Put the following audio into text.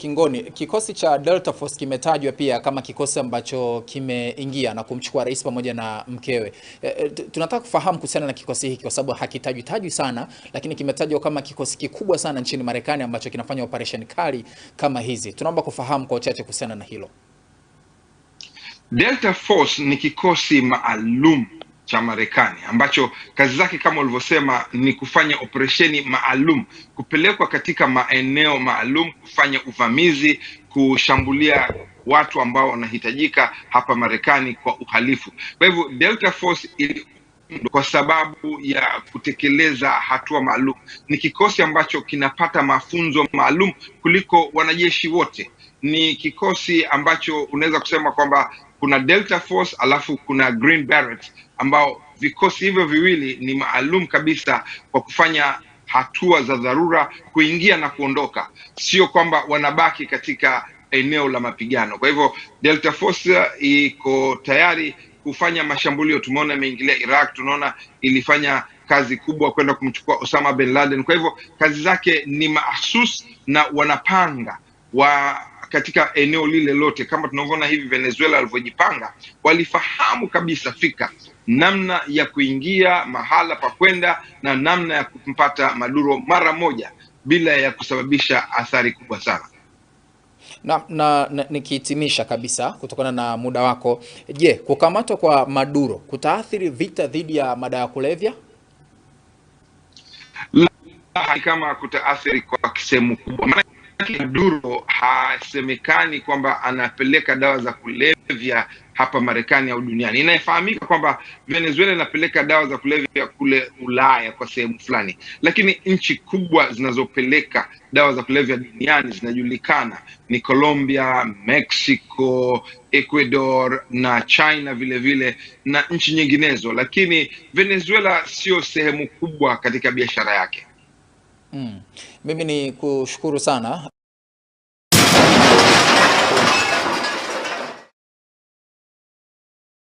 Kingoni, kikosi cha Delta Force kimetajwa pia kama kikosi ambacho kimeingia na kumchukua rais pamoja na mkewe. Tunataka kufahamu kuhusiana na kikosi hiki kwa sababu hakitajwi sana, lakini kimetajwa kama kikosi kikubwa sana nchini Marekani ambacho kinafanya operation kali kama hizi. Tunaomba kufahamu kwa uchache kuhusiana na hilo. Delta Force ni kikosi maalum cha Marekani ambacho kazi zake kama ulivyosema ni kufanya operesheni maalum, kupelekwa katika maeneo maalum, kufanya uvamizi, kushambulia watu ambao wanahitajika hapa Marekani kwa uhalifu. Kwa hivyo Delta Force kwa sababu ya kutekeleza hatua maalum, ni kikosi ambacho kinapata mafunzo maalum kuliko wanajeshi wote. Ni kikosi ambacho unaweza kusema kwamba kuna Delta Force alafu kuna Green Berets, ambao vikosi hivyo viwili ni maalum kabisa kwa kufanya hatua za dharura, kuingia na kuondoka, sio kwamba wanabaki katika eneo la mapigano. Kwa hivyo Delta Force iko tayari kufanya mashambulio. Tumeona imeingilia Iraq, tunaona ilifanya kazi kubwa kwenda kumchukua Osama bin Laden. Kwa hivyo kazi zake ni mahsus na wanapanga katika eneo lile lote, kama tunavyoona hivi Venezuela walivyojipanga, walifahamu kabisa fika namna ya kuingia mahala pa kwenda na namna ya kumpata Maduro mara moja bila ya kusababisha athari kubwa sana. Na nikihitimisha kabisa kutokana na muda wako, je, kukamatwa kwa Maduro kutaathiri vita dhidi ya madawa ya kulevya? Kama kutaathiri kwa sehemu kubwa. Maduro hasemekani kwamba anapeleka dawa za kulevya hapa Marekani au duniani. Inafahamika kwamba Venezuela inapeleka dawa za kulevya kule Ulaya kwa sehemu fulani, lakini nchi kubwa zinazopeleka dawa za kulevya duniani zinajulikana ni Colombia, Mexico, Ecuador na China vile na nchi nyinginezo, lakini Venezuela sio sehemu kubwa katika biashara yake. Mimi ni kushukuru sana.